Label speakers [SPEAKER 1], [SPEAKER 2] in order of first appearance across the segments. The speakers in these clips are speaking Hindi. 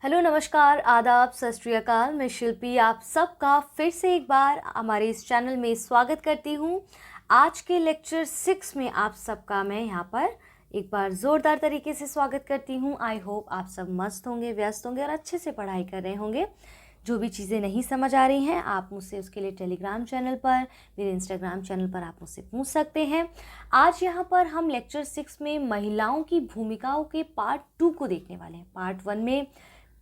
[SPEAKER 1] हेलो, नमस्कार, आदाब, सत श्री अकाल। मैं शिल्पी आप सबका फिर से एक बार हमारे इस चैनल में स्वागत करती हूँ। आज के लेक्चर 6 में आप सबका मैं यहाँ पर एक बार ज़ोरदार तरीके से स्वागत करती हूँ। आई होप आप सब मस्त होंगे, व्यस्त होंगे और अच्छे से पढ़ाई कर रहे होंगे। जो भी चीज़ें नहीं समझ आ रही हैं आप मुझसे उसके लिए टेलीग्राम चैनल पर, मेरे इंस्टाग्राम चैनल पर आप मुझसे पूछ सकते हैं। आज यहाँ पर हम लेक्चर 6 में महिलाओं की भूमिकाओं के पार्ट 2 को देखने वाले हैं। पार्ट 1 में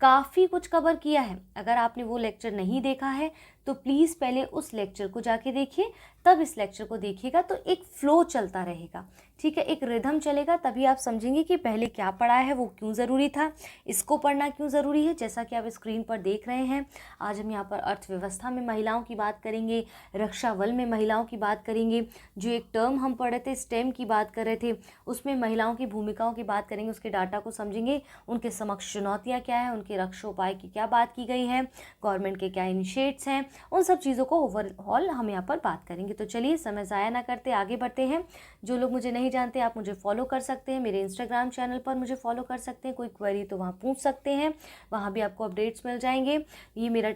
[SPEAKER 1] काफ़ी कुछ कवर किया है। अगर आपने वो लेक्चर नहीं देखा है तो प्लीज़ पहले उस लेक्चर को जाके देखिए, तब इस लेक्चर को देखिएगा तो एक फ़्लो चलता रहेगा, ठीक है, एक रिदम चलेगा। तभी आप समझेंगे कि पहले क्या पढ़ा है, वो क्यों ज़रूरी था, इसको पढ़ना क्यों ज़रूरी है। जैसा कि आप स्क्रीन पर देख रहे हैं, आज हम यहाँ पर अर्थव्यवस्था में महिलाओं की बात करेंगे, रक्षा बल में महिलाओं की बात करेंगे। जो एक टर्म हम पढ़ रहे थे, स्टेम की बात कर रहे थे, उसमें महिलाओं की भूमिकाओं की बात करेंगे, उसके डाटा को समझेंगे, उनके समक्ष चुनौतियाँ क्या हैं, उनके रक्षा उपाय की क्या बात की गई है, गवर्नमेंट के क्या इनिशिएट्स हैं, उन सब चीज़ों को ओवरऑल हम यहाँ पर बात करेंगे। तो चलिए समय ज़ाया ना करते आगे बढ़ते हैं। जो लोग मुझे नहीं जानते आप मुझे फॉलो कर सकते हैं, मेरे इंस्टाग्राम चैनल पर मुझे फॉलो कर सकते हैं। कोई क्वेरी तो वहाँ पूछ सकते हैं, वहाँ भी आपको अपडेट्स मिल जाएंगे। ये मेरा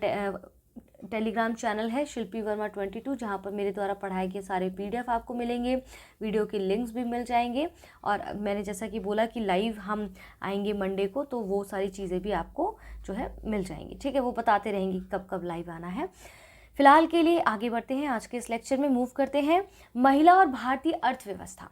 [SPEAKER 1] टेलीग्राम चैनल है शिल्पी वर्मा 22, जहाँ पर मेरे द्वारा पढ़ाए गए सारे PDF आपको मिलेंगे, वीडियो के लिंक्स भी मिल जाएंगे। और मैंने जैसा कि बोला कि लाइव हम आएंगे मंडे को, तो वो सारी चीज़ें भी आपको जो है मिल जाएंगी, ठीक है। वो बताते रहेंगे कब कब लाइव आना है। फिलहाल के लिए आगे बढ़ते हैं, आज के इस लेक्चर में मूव करते हैं महिला और भारतीय अर्थव्यवस्था,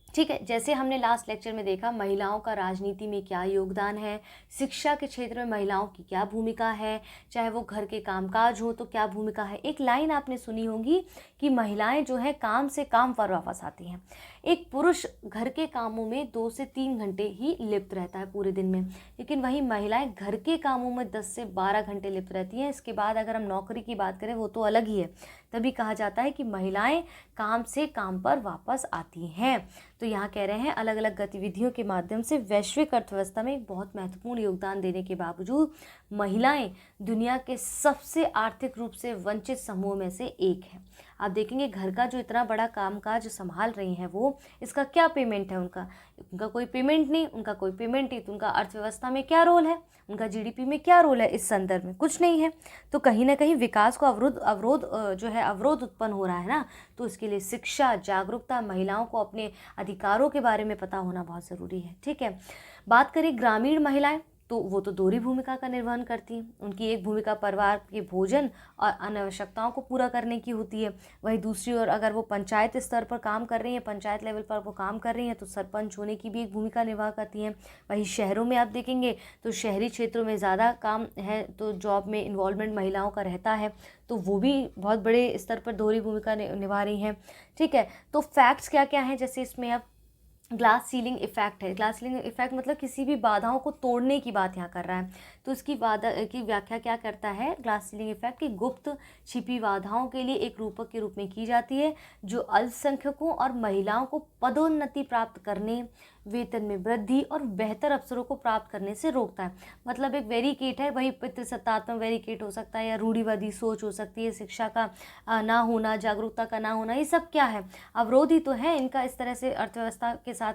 [SPEAKER 1] ठीक है। जैसे हमने लास्ट लेक्चर में देखा महिलाओं का राजनीति में क्या योगदान है, शिक्षा के क्षेत्र में महिलाओं की क्या भूमिका है, चाहे वो घर के कामकाज हो तो क्या भूमिका है। एक लाइन आपने सुनी होगी कि महिलाएं जो है काम से काम पर वापस आती हैं। एक पुरुष घर के कामों में 2 से 3 घंटे ही लिप्त रहता है पूरे दिन में, लेकिन वहीं महिलाएं घर के कामों में 10 से 12 घंटे लिप्त रहती हैं। इसके बाद अगर हम नौकरी की बात करें वो तो अलग ही है, तभी कहा जाता है कि महिलाएं काम से काम पर वापस आती हैं। तो यहाँ कह रहे हैं अलग अलग गतिविधियों के माध्यम से वैश्विक अर्थव्यवस्था में एक बहुत महत्वपूर्ण योगदान देने के बावजूद महिलाएं दुनिया के सबसे आर्थिक रूप से वंचित समूह में से एक है। आप देखेंगे घर का जो इतना बड़ा कामकाज संभाल रही हैं वो, इसका क्या पेमेंट है, उनका कोई पेमेंट नहीं, उनका कोई पेमेंट नहीं, तो उनका अर्थव्यवस्था में क्या रोल है, उनका GDP में क्या रोल है, इस संदर्भ में कुछ नहीं है। तो कहीं ना कहीं विकास को अवरोध उत्पन्न हो रहा है ना। तो इसके लिए शिक्षा, जागरूकता, महिलाओं को अपने अधिकारों के बारे में पता होना बहुत ज़रूरी है, ठीक है। बात करें ग्रामीण महिलाएं, तो वो तो दोहरी भूमिका का निर्वहन करती हैं। उनकी एक भूमिका परिवार के भोजन और अन्य आवश्यकताओं को पूरा करने की होती है। वहीं दूसरी ओर अगर वो पंचायत स्तर पर काम कर रही हैं, पंचायत लेवल पर वो काम कर रही हैं, तो सरपंच होने की भी एक भूमिका निर्वाह करती हैं। वहीं शहरों में आप देखेंगे तो शहरी क्षेत्रों में ज़्यादा काम है, तो जॉब में इन्वॉल्वमेंट महिलाओं का रहता है, तो वो भी बहुत बड़े स्तर पर दोहरी भूमिका निभा रही हैं, ठीक है। तो फैक्ट्स क्या क्या हैं, जैसे इसमें अब ग्लास सीलिंग इफेक्ट है। ग्लास सीलिंग इफेक्ट मतलब किसी भी बाधाओं को तोड़ने की बात यहाँ कर रहा है। तो इसकी बाधा की व्याख्या क्या करता है, ग्लास सीलिंग इफेक्ट की गुप्त छिपी बाधाओं के लिए एक रूपक के रूप में की जाती है जो अल्पसंख्यकों और महिलाओं को पदोन्नति प्राप्त करने, वेतन में वृद्धि और बेहतर अवसरों को प्राप्त करने से रोकता है। मतलब एक बैरिकेड है, वही पितृसत्तात्मक बैरिकेड हो सकता है या रूढ़िवादी सोच हो सकती है, शिक्षा का ना होना, जागरूकता का ना होना, ये सब क्या है, अवरोध ही तो है इनका, इस तरह से अर्थव्यवस्था के साथ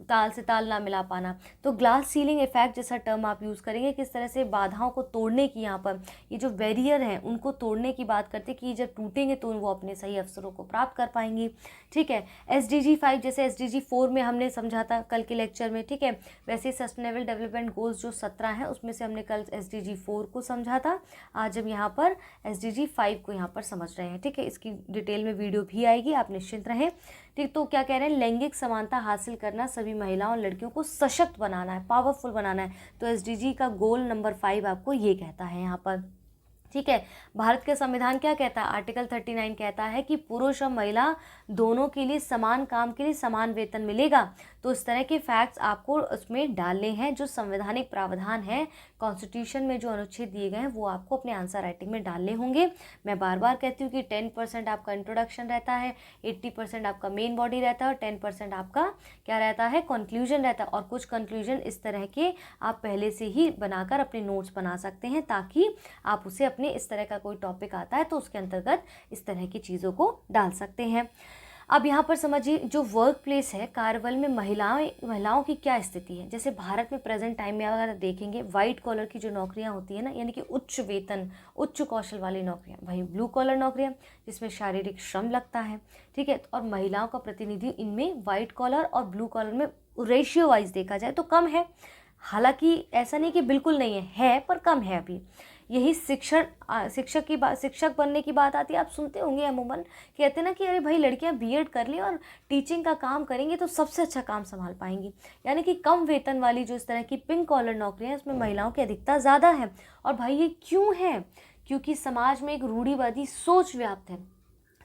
[SPEAKER 1] ताल से ताल ना मिला पाना। तो ग्लास सीलिंग इफेक्ट जैसा टर्म आप यूज़ करेंगे, किस तरह से बाधाओं को तोड़ने की, यहाँ पर ये जो बैरियर हैं उनको तोड़ने की बात करते हैं कि जब टूटेंगे तो वो अपने सही अवसरों को प्राप्त कर पाएंगी, ठीक है। SDG 5 जैसे SDG 4 में हमने समझा था कल के लेक्चर में, ठीक है। वैसे सस्टेनेबल डेवलपमेंट गोल्स जो 17 हैं उसमें से हमने कल SDG 4 को समझा था। आज हम यहाँ पर SDG 5 को यहाँ पर समझ रहे हैं, ठीक है। इसकी डिटेल में वीडियो भी आएगी, आप निश्चिंत रहें, ठीक। तो क्या कह रहे हैं, लैंगिक समानता हासिल करना, सभी महिलाओं और लड़कियों को सशक्त बनाना है, पावरफुल बनाना है। तो SDG का गोल नंबर 5 आपको ये कहता है यहाँ पर, ठीक है। भारत का संविधान क्या कहता है, आर्टिकल 39 कहता है कि पुरुष और महिला दोनों के लिए समान काम के लिए समान वेतन मिलेगा। तो इस तरह के फैक्ट्स आपको उसमें डालने हैं, जो संवैधानिक प्रावधान है कॉन्स्टिट्यूशन में, जो अनुच्छेद दिए गए हैं वो आपको अपने आंसर राइटिंग में डालने होंगे। मैं बार बार कहती हूँ कि 10% आपका इंट्रोडक्शन रहता है, 80% आपका मेन बॉडी रहता है और 10% आपका क्या रहता है, कंक्लूजन रहता है। और कुछ कंक्लूजन इस तरह के आप पहले से ही बनाकर अपने नोट्स बना सकते हैं, ताकि आप उसे अपने इस तरह का कोई टॉपिक आता है तो उसके अंतर्गत इस तरह की चीज़ों को डाल सकते हैं। अब यहाँ पर समझिए जो वर्क प्लेस है, कार्यबल में महिलाओं की क्या स्थिति है। जैसे भारत में प्रेजेंट टाइम में अगर देखेंगे, वाइट कॉलर की जो नौकरियाँ होती है ना, यानी कि उच्च वेतन उच्च कौशल वाली नौकरियाँ, वही ब्लू कॉलर नौकरियाँ जिसमें शारीरिक श्रम लगता है, ठीक है। और महिलाओं का प्रतिनिधि इनमें वाइट कॉलर और ब्लू कॉलर में रेशियो वाइज देखा जाए तो कम है। हालांकि ऐसा नहीं कि बिल्कुल नहीं है पर कम है अभी। यही शिक्षक बनने की बात आती है। आप सुनते होंगे अमूमन कहते हैं ना कि अरे भाई लड़कियां बीएड कर लें और टीचिंग का काम करेंगी तो सबसे अच्छा काम संभाल पाएंगी। यानी कि कम वेतन वाली जो इस तरह की पिंक कॉलर नौकरियां, उसमें महिलाओं की अधिकता ज़्यादा है। और भाई ये क्यों है? क्योंकि समाज में एक रूढ़िवादी सोच व्याप्त है।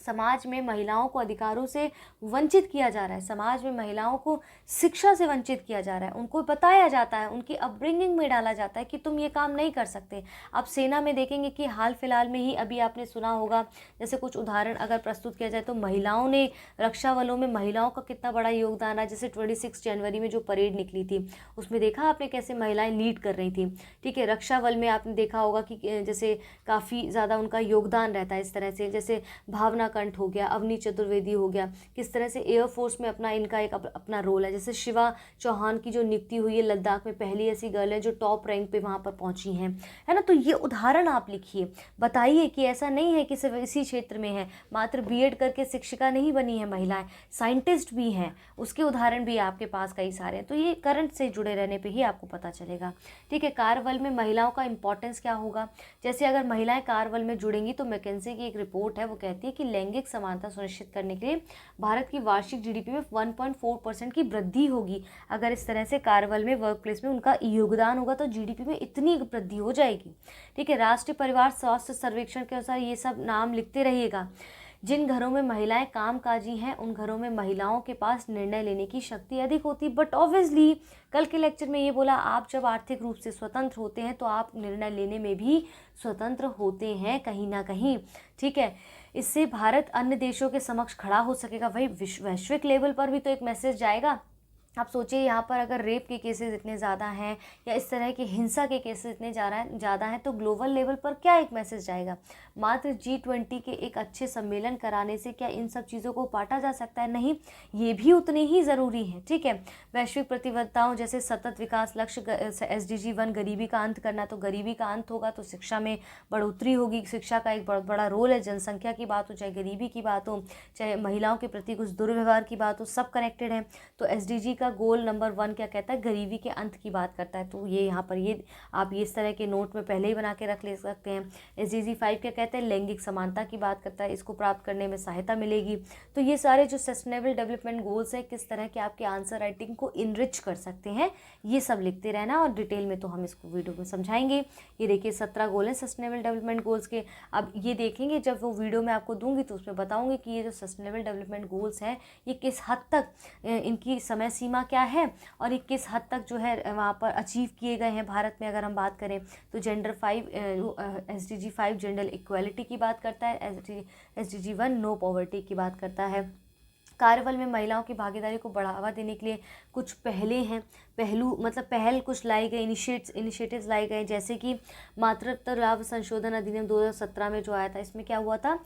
[SPEAKER 1] समाज में महिलाओं को अधिकारों से वंचित किया जा रहा है, समाज में महिलाओं को शिक्षा से वंचित किया जा रहा है, उनको बताया जाता है, उनकी अपब्रिंगिंग में डाला जाता है कि तुम ये काम नहीं कर सकते। आप सेना में देखेंगे कि हाल फिलहाल में ही अभी आपने सुना होगा, जैसे कुछ उदाहरण अगर प्रस्तुत किया जाए तो महिलाओं ने रक्षा बलों में महिलाओं का कितना बड़ा योगदान है। जैसे 26 जनवरी में जो परेड निकली थी उसमें देखा आपने कैसे महिलाएं लीड कर रही थी, ठीक है। रक्षा बल में आपने देखा होगा कि जैसे काफ़ी ज़्यादा उनका योगदान रहता है इस तरह से। जैसे भावना कंठ हो गया, अवनी चतुर्वेदी हो गया, किस तरह से एयरफोर्स में अपना इनका एक अपना रोल है। जैसे शिवा चौहान की जो नियुक्ति हुई है, लद्दाख में पहली ऐसी गर्ल है जो टॉप रैंक पे वहाँ पर पहुँची हैं, है ना। तो ये उदाहरण आप लिखिए, बताइए कि ऐसा नहीं है कि सिर्फ इसी क्षेत्र में है, मात्र बीएड करके शिक्षिका नहीं बनी है महिलाएं, साइंटिस्ट भी हैं, उसके उदाहरण भी आपके पास कई सारे हैं। तो ये करंट से जुड़े रहने पर ही आपको पता चलेगा, ठीक है। कार्यबल में महिलाओं का इंपॉर्टेंस क्या होगा। जैसे अगर महिलाएं कार्यबल में जुड़ेंगी तो मैकेंजी की एक रिपोर्ट है, वो कहती है कि लैंगिक समानता सुनिश्चित करने के लिए भारत की वार्षिक जीडीपी में 1.4% की वृद्धि होगी। अगर इस तरह से कार्यबल में, वर्क प्लेस में उनका योगदान होगा तो जीडीपी में इतनी वृद्धि हो जाएगी, ठीक है। राष्ट्रीय परिवार स्वास्थ्य सर्वेक्षण के अनुसार ये सब नाम लिखते रहिएगा। जिन घरों में महिलाएं कामकाजी हैं उन घरों में महिलाओं के पास निर्णय लेने की शक्ति अधिक होती। बट ऑब्वियसली कल के लेक्चर में ये बोला, आप जब आर्थिक रूप से स्वतंत्र होते हैं तो आप निर्णय लेने में भी स्वतंत्र होते हैं कहीं ना कहीं, ठीक है। इससे भारत अन्य देशों के समक्ष खड़ा हो सकेगा। भाई वैश्विक लेवल पर भी तो एक मैसेज जाएगा। आप सोचिए यहाँ पर अगर रेप के केसेस इतने ज़्यादा हैं या इस तरह के हिंसा के केसेस इतने ज़्यादा हैं तो ग्लोबल लेवल पर क्या एक मैसेज जाएगा। मात्र G20 के एक अच्छे सम्मेलन कराने से क्या इन सब चीज़ों को पाटा जा सकता है? नहीं, ये भी उतने ही ज़रूरी हैं, ठीक है। वैश्विक प्रतिबद्धताओं जैसे सतत विकास लक्ष्य SDG 1 गरीबी का अंत करना, तो गरीबी का अंत होगा तो शिक्षा में बढ़ोतरी होगी। शिक्षा का एक बड़ा रोल है, जनसंख्या की बात हो चाहे गरीबी की बात हो चाहे महिलाओं के प्रति कुछ दुर्व्यवहार की बात हो, सब कनेक्टेड है। तो SDG गोल नंबर 1 क्या कहता है? गरीबी के अंत की बात करता है। तो ये यहाँ पर ये आप ये इस तरह के नोट में पहले ही बना के रख ले सकते हैं। SDG 5 क्या कहते हैं? लैंगिक समानता की बात करता है, इसको प्राप्त करने में सहायता मिलेगी। तो ये सारे जो सस्टेनेबल डेवलपमेंट गोल्स हैं किस तरह के आपके आंसर राइटिंग को इनरिच कर सकते हैं, ये सब लिखते रहना। और डिटेल में तो हम इसको वीडियो में समझाएंगे। ये देखिए 17 गोल हैं सस्टेनेबल डेवलपमेंट गोल्स के। अब ये देखेंगे जब वो वीडियो में आपको दूंगी तो उसमें बताऊंगी कि ये जो सस्टेनेबल डेवलपमेंट गोल्स हैं ये किस हद तक इनकी समय सीमा क्या है और ये किस हद तक जो है वहाँ पर अचीव किए गए हैं। भारत में अगर हम बात करें तो जेंडर 5 SDG 5 जेंडर इक्वालिटी की बात करता है, SDG 1 नो पॉवर्टी की बात करता है। कार्यबल में महिलाओं की भागीदारी को बढ़ावा देने के लिए कुछ पहल कुछ लाई गई, इनिशिएटिव्स लाई गए, जैसे कि मातृत्व लाभ संशोधन अधिनियम 2017 में जो आया था। इसमें क्या हुआ था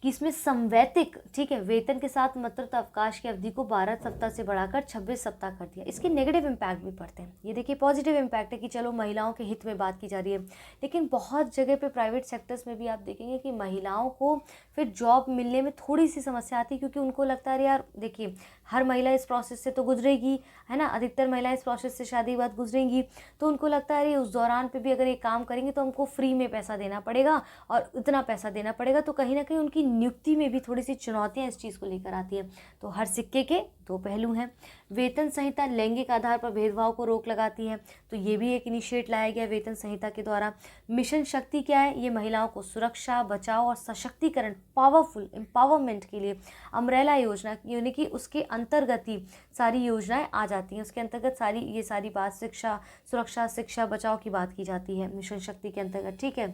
[SPEAKER 1] कि इसमें समवैतिक, ठीक है, वेतन के साथ मातृत्व अवकाश की अवधि को 12 सप्ताह से बढ़ाकर 26 सप्ताह कर दिया। इसके नेगेटिव इम्पैक्ट भी पड़ते हैं। ये देखिए पॉजिटिव इम्पैक्ट है कि चलो महिलाओं के हित में बात की जा रही है, लेकिन बहुत जगह पे प्राइवेट सेक्टर्स में भी आप देखेंगे कि महिलाओं को फिर जॉब मिलने में थोड़ी सी समस्या आती है, क्योंकि उनको लगता है यार देखिए हर महिला इस प्रोसेस से तो गुजरेगी, है ना, अधिकतर महिलाएं इस प्रोसेस से शादी के बाद गुजरेंगी, तो उनको लगता है उस दौरान पे भी अगर ये काम करेंगे तो हमको फ्री में पैसा देना पड़ेगा और इतना पैसा देना पड़ेगा। तो कहीं ना कहीं उनकी नियुक्ति में भी थोड़ी सी चुनौतियां इस चीज़ को लेकर आती है। तो हर सिक्के के दो पहलू हैं। वेतन संहिता लैंगिक आधार पर भेदभाव को रोक लगाती है, तो ये भी एक इनिशिएट लाया गया वेतन संहिता के द्वारा। मिशन शक्ति क्या है? ये महिलाओं को सुरक्षा, बचाव और सशक्तिकरण, पावरफुल एम्पावरमेंट के लिए अम्ब्रेला योजना, यानी कि उसके अंतर्गत ही सारी योजनाएं आ जाती हैं। उसके अंतर्गत ये सारी बात शिक्षा, सुरक्षा, शिक्षा, बचाव की बात की जाती है मिशन शक्ति के अंतर्गत, ठीक है।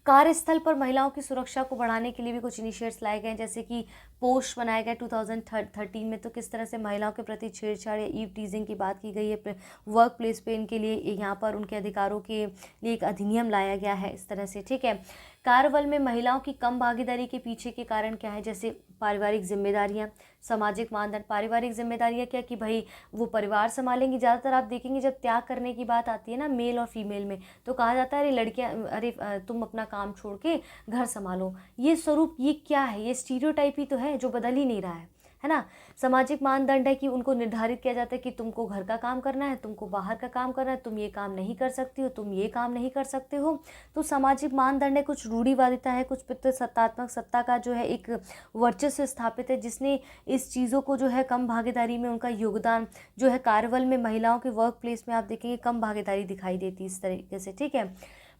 [SPEAKER 1] कार्यस्थल पर महिलाओं की सुरक्षा को बढ़ाने के लिए भी कुछ इनिशिएट्स लाए गए, जैसे कि पोस्ट बनाया गया 2013 में। तो किस तरह से महिलाओं के प्रति छेड़छाड़ या ईव टीजिंग की बात की गई है वर्क प्लेस पे, इनके लिए यहाँ पर उनके अधिकारों के लिए एक अधिनियम लाया गया है इस तरह से, ठीक है। कार्यबल में महिलाओं की कम भागीदारी के पीछे के कारण क्या है, जैसे पारिवारिक जिम्मेदारियां, सामाजिक मानदंड। पारिवारिक जिम्मेदारियां क्या कि भाई वो परिवार संभालेंगी। ज़्यादातर आप देखेंगे जब त्याग करने की बात आती है ना मेल और फीमेल में, तो कहा जाता है अरे लड़कियां, अरे तुम अपना काम छोड़ के घर संभालो। ये स्वरूप, ये क्या है, ये स्टीरियोटाइप ही तो है जो बदल ही नहीं रहा है ना। सामाजिक मानदंड है कि उनको निर्धारित किया जाता है कि तुमको घर का काम करना है, तुमको बाहर का काम करना है, तुम ये काम नहीं कर सकती हो, तुम ये काम नहीं कर सकते हो। तो सामाजिक मानदंड है, कुछ रूढ़िवादिता है, कुछ पितृसत्तात्मक सत्ता का जो है एक वर्चस्व स्थापित है, जिसने इस चीज़ों को जो है कम भागीदारी में उनका योगदान जो है। कार्यबल में महिलाओं के वर्क प्लेस में आप देखेंगे कम भागीदारी दिखाई देती है इस तरीके से, ठीक है।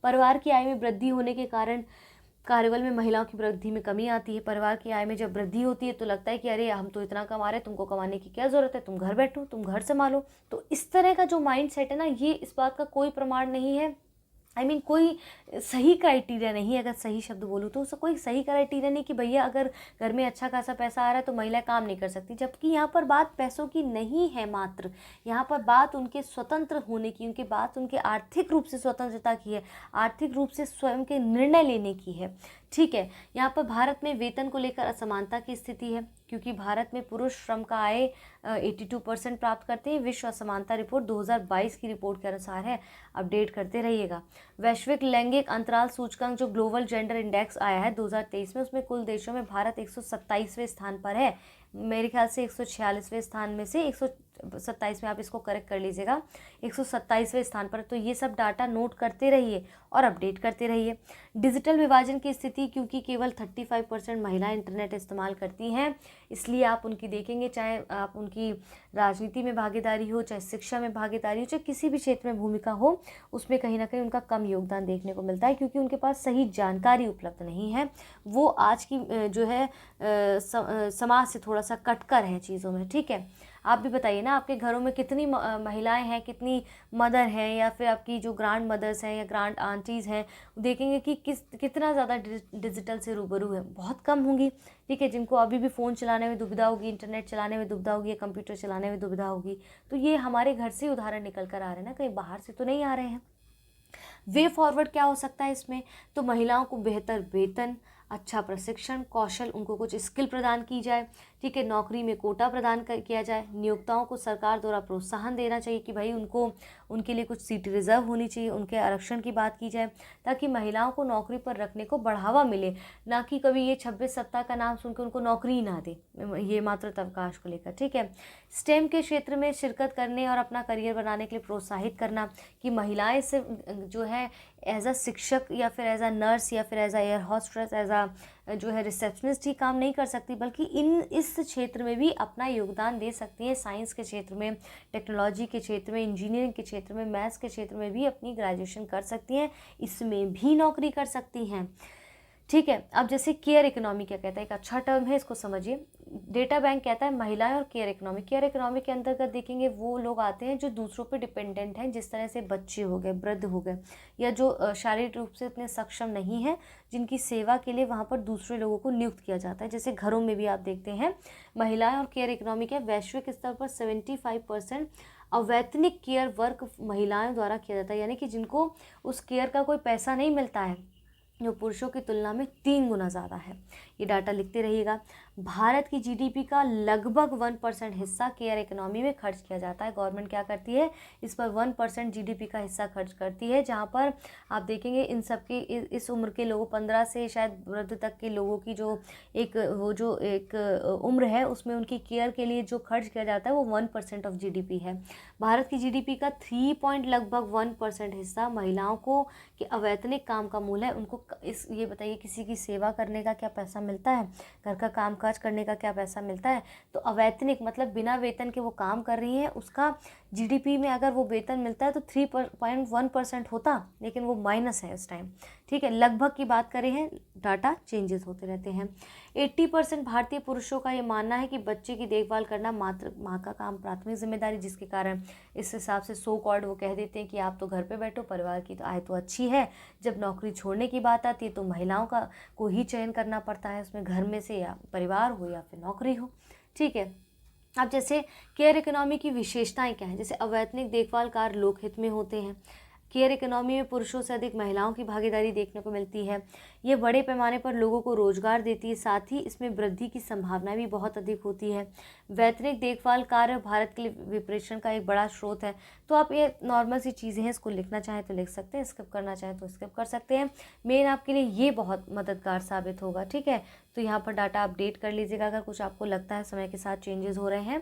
[SPEAKER 1] परिवार की आय में वृद्धि होने के कारण कार्यबल में महिलाओं की वृद्धि में कमी आती है। परिवार की आय में जब वृद्धि होती है तो लगता है कि अरे हम तो इतना कमा रहे हैं, तुमको कमाने की क्या ज़रूरत है, तुम घर बैठो, तुम घर संभालो। तो इस तरह का जो माइंड सेट है ना, ये इस बात का कोई प्रमाण नहीं है। कोई सही क्राइटेरिया नहीं है, अगर सही शब्द बोलूँ तो उसका कोई सही क्राइटेरिया नहीं कि भैया अगर घर में अच्छा खासा पैसा आ रहा है तो महिला काम नहीं कर सकती। जबकि यहाँ पर बात पैसों की नहीं है, मात्र यहाँ पर बात उनके स्वतंत्र होने की, उनकी बात उनके आर्थिक रूप से स्वतंत्रता की है, आर्थिक रूप से स्वयं के निर्णय लेने की है, ठीक है। यहाँ पर भारत में वेतन को लेकर असमानता की स्थिति है, क्योंकि भारत में पुरुष श्रम का आय 82% प्राप्त करते हैं। विश्व असमानता रिपोर्ट 2022 की रिपोर्ट के अनुसार है, अपडेट करते रहिएगा। वैश्विक लैंगिक अंतराल सूचकांक जो ग्लोबल जेंडर इंडेक्स आया है 2023 में, उसमें कुल देशों में भारत 127वें स्थान पर है। मेरे ख्याल से 146वें स्थान में से 127 में, आप इसको करेक्ट कर लीजिएगा, 127वें स्थान पर। तो ये सब डाटा नोट करते रहिए और अपडेट करते रहिए। डिजिटल विभाजन की स्थिति, क्योंकि केवल 35% महिलाएं इंटरनेट इस्तेमाल करती हैं, इसलिए आप उनकी देखेंगे, चाहे आप उनकी राजनीति में भागीदारी हो, चाहे शिक्षा में भागीदारी हो, चाहे किसी भी क्षेत्र में भूमिका हो, उसमें कहीं ना कहीं उनका कम योगदान देखने को मिलता है, क्योंकि उनके पास सही जानकारी उपलब्ध नहीं है। वो आज की जो है समाज से थोड़ा सा कटकर है चीज़ों में, ठीक है। आप भी बताइए ना, आपके घरों में कितनी महिलाएं हैं, कितनी मदर हैं, या फिर आपकी जो ग्रांड मदर्स हैं या ग्रांड आंटीज़ हैं, देखेंगे कि कितना ज़्यादा डिजिटल से रूबरू है। बहुत कम होंगी, ठीक है, जिनको अभी भी फ़ोन चलाने में दुविधा होगी, इंटरनेट चलाने में दुविधा होगी, या कंप्यूटर चलाने में दुविधा होगी। तो ये हमारे घर से उदाहरण निकल कर आ रहे हैं ना, कहीं बाहर से तो नहीं आ रहे हैं। वे फॉरवर्ड क्या हो सकता है इसमें, तो महिलाओं को बेहतर वेतन, अच्छा प्रशिक्षण, कौशल, उनको कुछ स्किल प्रदान की जाए, ठीक है। नौकरी में कोटा प्रदान किया जाए। नियोक्ताओं को सरकार द्वारा प्रोत्साहन देना चाहिए कि भाई उनके लिए कुछ सीट रिजर्व होनी चाहिए, उनके आरक्षण की बात की जाए, ताकि महिलाओं को नौकरी पर रखने को बढ़ावा मिले, ना कि कभी ये 26 सत्ता का नाम सुनकर उनको नौकरी ही ना दे, ये मातृत्व अवकाश को लेकर, ठीक है। स्टेम के क्षेत्र में शिरकत करने और अपना करियर बनाने के लिए प्रोत्साहित करना, कि महिलाएं सिर्फ जो है एज अ शिक्षक या फिर एज अ नर्स या फिर as a air hostess, as a जो है रिसेप्शनिस्ट ही काम नहीं कर सकती, बल्कि इस क्षेत्र में भी अपना योगदान दे सकती हैं। साइंस के क्षेत्र में, टेक्नोलॉजी के क्षेत्र में, इंजीनियरिंग के क्षेत्र में, मैथ्स के क्षेत्र में भी अपनी ग्रेजुएशन कर सकती हैं, इसमें भी नौकरी कर सकती हैं, ठीक है। अब जैसे केयर इकोनॉमी क्या कहता है, एक अच्छा टर्म है, इसको समझिए। डेटा बैंक कहता है महिलाएं और केयर इकोनॉमी। केयर इकोनॉमी के अंतर्गत देखेंगे वो लोग आते हैं जो दूसरों पे डिपेंडेंट हैं, जिस तरह से बच्चे हो गए, वृद्ध हो गए, या जो शारीरिक रूप से इतने सक्षम नहीं है, जिनकी सेवा के लिए वहाँ पर दूसरे लोगों को नियुक्त किया जाता है। जैसे घरों में भी आप देखते हैं महिलाएं और केयर इकोनॉमी के वैश्विक स्तर पर 75% अवैतनिक केयर वर्क महिलाओं द्वारा किया जाता है, यानी कि जिनको उस केयर का कोई पैसा नहीं मिलता है, जो पुरुषों की तुलना में 3 गुना ज़्यादा है। ये डाटा लिखते रहिएगा। भारत की जीडीपी का लगभग 1% हिस्सा केयर इकोनॉमी में खर्च किया जाता है। गवर्नमेंट क्या करती है, इस पर 1% जीडीपी का हिस्सा खर्च करती है, जहाँ पर आप देखेंगे इन सब की इस उम्र के लोगों, 15 से शायद वृद्ध तक के लोगों की जो एक उम्र है, उसमें उनकी केयर के लिए जो खर्च किया जाता है वो 1% ऑफ जीडीपी है। भारत की जीडीपी का 3.1% हिस्सा महिलाओं को कि अवैतनिक काम का मूल है। उनको ये बताइए, किसी की सेवा करने का क्या पैसा मिलता है, घर का काम काज करने का क्या पैसा मिलता है? तो अवैतनिक मतलब बिना वेतन के वो काम कर रही हैं, उसका जीडीपी में अगर वो वेतन मिलता है तो 3.1% होता, लेकिन वो माइनस है इस टाइम, ठीक है। लगभग की बात करें हैं, डाटा चेंजेस होते रहते हैं। 80% भारतीय पुरुषों का ये मानना है कि बच्चे की देखभाल करना माँ का काम, प्राथमिक जिम्मेदारी, जिसके कारण इस हिसाब से सो कॉल्ड वो कह देते हैं कि आप तो घर पे बैठो, परिवार की तो आय तो अच्छी है। जब नौकरी छोड़ने की बात आती है तो महिलाओं को ही चयन करना पड़ता है, उसमें घर में से या परिवार हो या फिर नौकरी हो, ठीक है। अब जैसे केयर इकोनॉमी की विशेषताएं क्या हैं, जैसे अवैतनिक देखभाल कार्य लोकहित में होते हैं, केयर इकोनॉमी में पुरुषों से अधिक महिलाओं की भागीदारी देखने को मिलती है। ये बड़े पैमाने पर लोगों को रोजगार देती है, साथ ही इसमें वृद्धि की संभावना भी बहुत अधिक होती है। वैतनिक देखभाल कार्य भारत के लिए विप्रेषण का एक बड़ा स्रोत है। तो आप ये नॉर्मल सी चीज़ें हैं, इसको लिखना चाहें तो लिख सकते हैं, स्किप करना चाहें तो स्किप कर सकते हैं। मेन आपके लिए ये बहुत मददगार साबित होगा, ठीक है। तो यहाँ पर डाटा अपडेट कर लीजिएगा अगर कुछ आपको लगता है समय के साथ चेंजेस हो रहे हैं।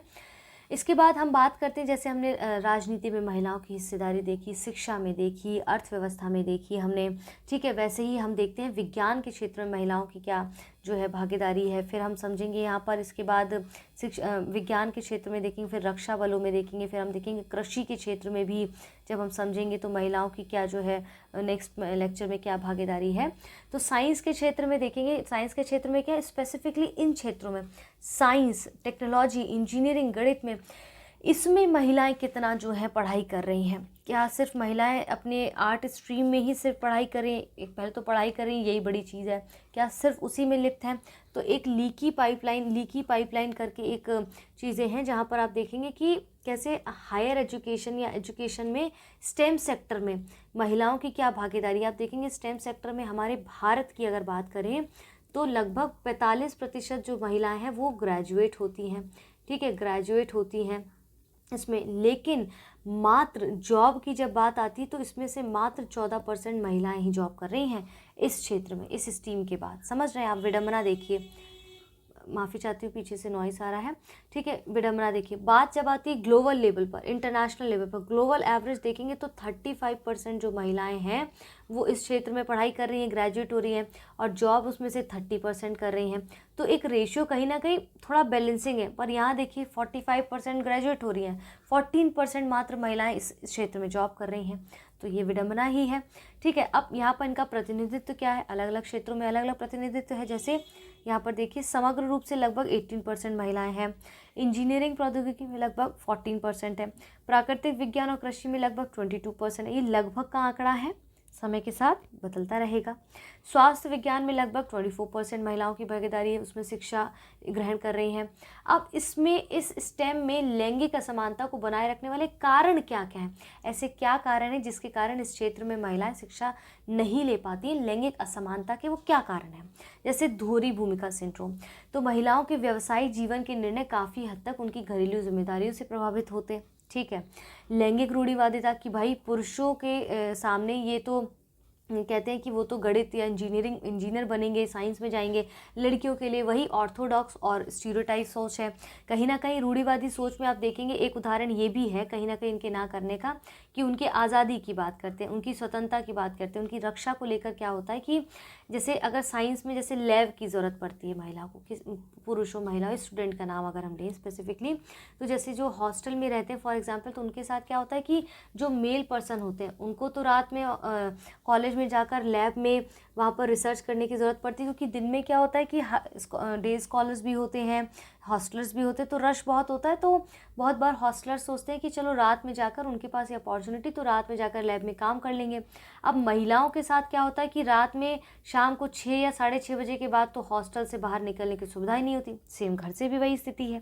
[SPEAKER 1] इसके बाद हम बात करते हैं, जैसे हमने राजनीति में महिलाओं की हिस्सेदारी देखी, शिक्षा में देखी, अर्थव्यवस्था में देखी हमने, ठीक है। वैसे ही हम देखते हैं विज्ञान के क्षेत्र में महिलाओं की क्या जो है भागीदारी है, फिर हम समझेंगे यहाँ पर। इसके बाद विज्ञान के क्षेत्र में देखेंगे, फिर रक्षा बलों में देखेंगे, फिर हम देखेंगे कृषि के क्षेत्र में भी जब हम समझेंगे तो महिलाओं की क्या जो है नेक्स्ट लेक्चर में क्या भागीदारी है। तो साइंस के क्षेत्र में देखेंगे, साइंस के क्षेत्र में क्या स्पेसिफिकली इन क्षेत्रों में साइंस, टेक्नोलॉजी, इंजीनियरिंग, गणित में इसमें महिलाएं कितना जो है पढ़ाई कर रही हैं। क्या सिर्फ महिलाएं अपने आर्ट स्ट्रीम में ही सिर्फ पढ़ाई करें, एक पहले तो पढ़ाई करें, यही बड़ी चीज़ है, क्या सिर्फ उसी में लिप्त हैं? तो एक लीकी पाइपलाइन करके एक चीज़ें हैं जहां पर आप देखेंगे कि कैसे हायर एजुकेशन या एजुकेशन में स्टेम सेक्टर में महिलाओं की क्या भागीदारी। आप देखेंगे स्टेम सेक्टर में हमारे भारत की अगर बात करें तो लगभग 45% जो महिलाएं हैं वो ग्रेजुएट होती हैं, ठीक है, ग्रेजुएट होती हैं इसमें। लेकिन मात्र जॉब की जब बात आती है तो इसमें से मात्र 14% महिलाएं ही जॉब कर रही हैं इस क्षेत्र में, इस स्ट्रीम के बाद। समझ रहे हैं आप? विडंबना देखिए, माफ़ी चाहती हूँ पीछे से नॉइस आ रहा है, ठीक है। विडंबना देखिए, बात जब आती है ग्लोबल लेवल पर, इंटरनेशनल लेवल पर, ग्लोबल एवरेज देखेंगे तो 35% जो महिलाएं हैं वो इस क्षेत्र में पढ़ाई कर रही हैं, ग्रेजुएट हो रही हैं, और जॉब उसमें से 30% कर रही हैं। तो एक रेशियो कहीं ना कहीं थोड़ा बैलेंसिंग है। पर यहाँ देखिए 45% ग्रेजुएट हो रही हैं, 14% मात्र महिलाएं इस क्षेत्र में जॉब कर रही हैं। तो ये विडंबना ही है, ठीक है। अब यहाँ पर इनका प्रतिनिधित्व क्या है, अलग अलग क्षेत्रों में अलग अलग प्रतिनिधित्व है। जैसे यहाँ पर देखिए समग्र रूप से लगभग 18% महिलाएं हैं, इंजीनियरिंग प्रौद्योगिकी में लगभग 14% है, प्राकृतिक विज्ञान और कृषि में लगभग 22% है। ये लगभग का आंकड़ा है, समय के साथ बदलता रहेगा। स्वास्थ्य विज्ञान में लगभग 24% महिलाओं की भागीदारी है, उसमें शिक्षा ग्रहण कर रही हैं। अब इसमें इस स्टेम में लैंगिक असमानता को बनाए रखने वाले कारण क्या क्या हैं, ऐसे क्या कारण हैं जिसके कारण इस क्षेत्र में महिलाएं शिक्षा नहीं ले पाती हैं, लैंगिक असमानता के वो क्या कारण हैं। जैसे दोहरी भूमिका सिंड्रोम, तो महिलाओं के व्यवसायिक जीवन के निर्णय काफ़ी हद तक उनकी घरेलू जिम्मेदारियों से प्रभावित होते हैं, ठीक है। लैंगिक रूढ़िवादिता कि भाई पुरुषों के सामने ये तो कहते हैं कि वो तो गणित या इंजीनियर बनेंगे, साइंस में जाएंगे, लड़कियों के लिए वही ऑर्थोडॉक्स और स्टीरियोटाइप सोच है। कहीं ना कहीं रूढ़िवादी सोच में आप देखेंगे एक उदाहरण ये भी है कहीं ना कहीं इनके ना करने का, कि उनके आज़ादी की बात करते हैं, उनकी स्वतंत्रता की बात करते हैं, उनकी रक्षा को लेकर क्या होता है कि जैसे अगर साइंस में जैसे लैब की ज़रूरत पड़ती है महिला को, किस पुरुषों महिला स्टूडेंट का नाम अगर हम लें स्पेसिफिकली, तो जैसे जो हॉस्टल में रहते हैं फॉर एग्जांपल, तो उनके साथ क्या होता है कि जो मेल पर्सन होते हैं उनको तो रात में कॉलेज में जाकर लैब में वहाँ पर रिसर्च करने की ज़रूरत पड़ती है, क्योंकि दिन में क्या होता है कि डे स्कॉलर्स भी होते हैं, हॉस्टलर्स भी होते हैं, तो रश बहुत होता है। तो बहुत बार हॉस्टलर्स सोचते हैं कि चलो रात में जाकर, उनके पास ये अपॉर्चुनिटी, तो रात में जाकर लैब में काम कर लेंगे। अब महिलाओं के साथ क्या होता है कि रात में शाम को 6 या 6:30 बजे के बाद तो हॉस्टल से बाहर निकलने की सुविधा ही नहीं होती, सेम घर से भी वही स्थिति है,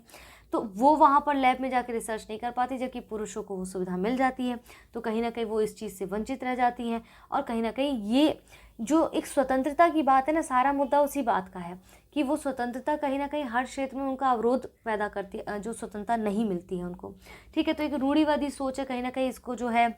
[SPEAKER 1] तो वो वहाँ पर लैब में जाकर रिसर्च नहीं कर पाती, जबकि पुरुषों को वो सुविधा मिल जाती है। तो कहीं ना कहीं वो इस चीज़ से वंचित रह जाती हैं, और कहीं ना कहीं ये जो एक स्वतंत्रता की बात है ना, सारा मुद्दा उसी बात का है कि वो स्वतंत्रता कहीं ना कहीं हर क्षेत्र में उनका अवरोध पैदा करती है, जो स्वतंत्रता नहीं मिलती है उनको, ठीक है। तो एक रूढ़िवादी सोच है, कहीं ना कहीं इसको जो है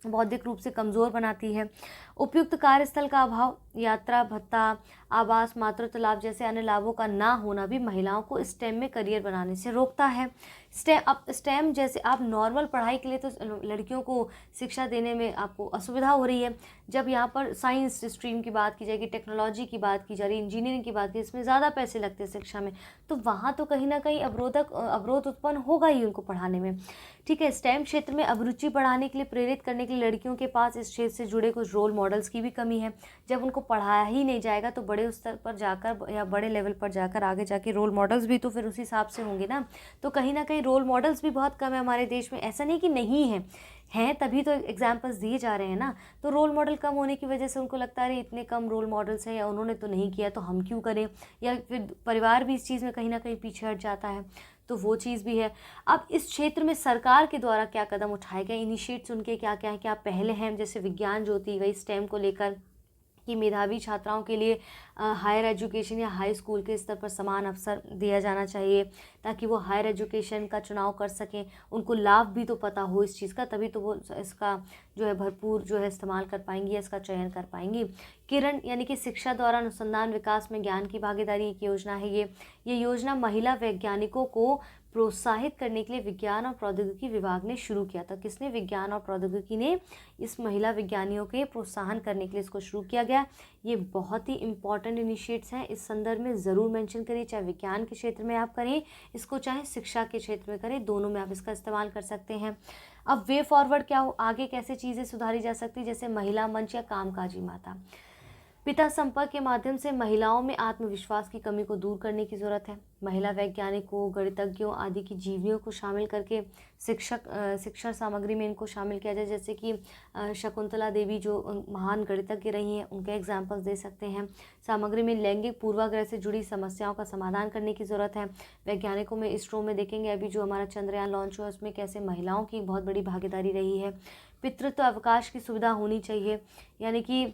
[SPEAKER 1] बौद्धिक रूप से कमज़ोर बनाती है। उपयुक्त कार्यस्थल का अभाव, यात्रा भत्ता, आवास, मातृत्व लाभ जैसे अन्य लाभों का ना होना भी महिलाओं को स्टेम में करियर बनाने से रोकता है। स्टेम जैसे आप नॉर्मल पढ़ाई के लिए तो लड़कियों को शिक्षा देने में आपको असुविधा हो रही है, जब यहाँ पर साइंस स्ट्रीम की बात की जाएगी, टेक्नोलॉजी की बात की जा रही है, इंजीनियरिंग की बात की, इसमें ज़्यादा पैसे लगते हैं शिक्षा में, तो वहाँ तो कहीं ना कहीं अवरोध उत्पन्न होगा ही उनको पढ़ाने में, ठीक है। स्टेम क्षेत्र में अभिरुचि बढ़ाने के लिए, प्रेरित करने के लिए लड़कियों के पास इस क्षेत्र से जुड़े कुछ रोल मॉडल्स की भी कमी है। जब उनको पढ़ाया ही नहीं जाएगा तो बड़े स्तर पर जाकर या बड़े लेवल पर जाकर आगे जाके रोल मॉडल्स भी तो फिर उस हिसाब से होंगे ना। तो कहीं ना कहीं रोल मॉडल्स भी बहुत कम है हमारे देश में, ऐसा नहीं कि नहीं हैं तभी तो एग्जाम्पल्स दिए जा रहे हैं ना। तो रोल मॉडल कम होने की वजह से उनको लगता है अरे इतने कम रोल मॉडल्स हैं या उन्होंने तो नहीं किया तो हम क्यों करें, या फिर परिवार भी इस चीज़ में कहीं ना कहीं पीछे हट जाता है, तो वो चीज़ भी है। अब इस क्षेत्र में सरकार के द्वारा क्या कदम उठाए गए, इनिशिएट्स उनके क्या क्या हैं, क्या पहले हैं, जैसे विज्ञान ज्योति गई स्टेम को लेकर कि मेधावी छात्राओं के लिए हायर एजुकेशन या हाई स्कूल के स्तर पर समान अवसर दिया जाना चाहिए ताकि वो हायर एजुकेशन का चुनाव कर सकें, उनको लाभ भी तो पता हो इस चीज़ का, तभी तो वो इसका जो है भरपूर जो है इस्तेमाल कर पाएंगी या इसका चयन कर पाएंगी। किरण यानी कि शिक्षा द्वारा अनुसंधान विकास में ज्ञान की भागीदारी एक योजना है। ये योजना महिला वैज्ञानिकों को प्रोत्साहित करने के लिए विज्ञान और प्रौद्योगिकी विभाग ने शुरू किया था। किसने? विज्ञान और प्रौद्योगिकी ने इस महिला विज्ञानियों के प्रोत्साहन करने के लिए इसको शुरू किया गया। ये बहुत ही इंपॉर्टेंट इनिशिएट्स हैं, इस संदर्भ में ज़रूर मेंशन करिए, चाहे विज्ञान के क्षेत्र में आप करें इसको, चाहे शिक्षा के क्षेत्र में करें, दोनों में आप इसका इस्तेमाल कर सकते हैं। अब वे फॉरवर्ड क्या हो, आगे कैसे चीज़ें सुधारी जा सकती, जैसे महिला मंच या कामकाजी माता। पिता संपर्क के माध्यम से महिलाओं में आत्मविश्वास की कमी को दूर करने की ज़रूरत है। महिला वैज्ञानिकों, गणितज्ञों आदि की जीवनियों को शामिल करके शिक्षण सामग्री में इनको शामिल किया जाए, जैसे कि शकुंतला देवी जो महान गणितज्ञ रही हैं उनके एग्जाम्पल्स दे सकते हैं। सामग्री में लैंगिक पूर्वाग्रह से जुड़ी समस्याओं का समाधान करने की ज़रूरत है। वैज्ञानिकों में इसरो में देखेंगे अभी जो हमारा चंद्रयान लॉन्च हुआ उसमें कैसे महिलाओं की बहुत बड़ी भागीदारी रही है। पितृत्व अवकाश की सुविधा होनी चाहिए, यानी कि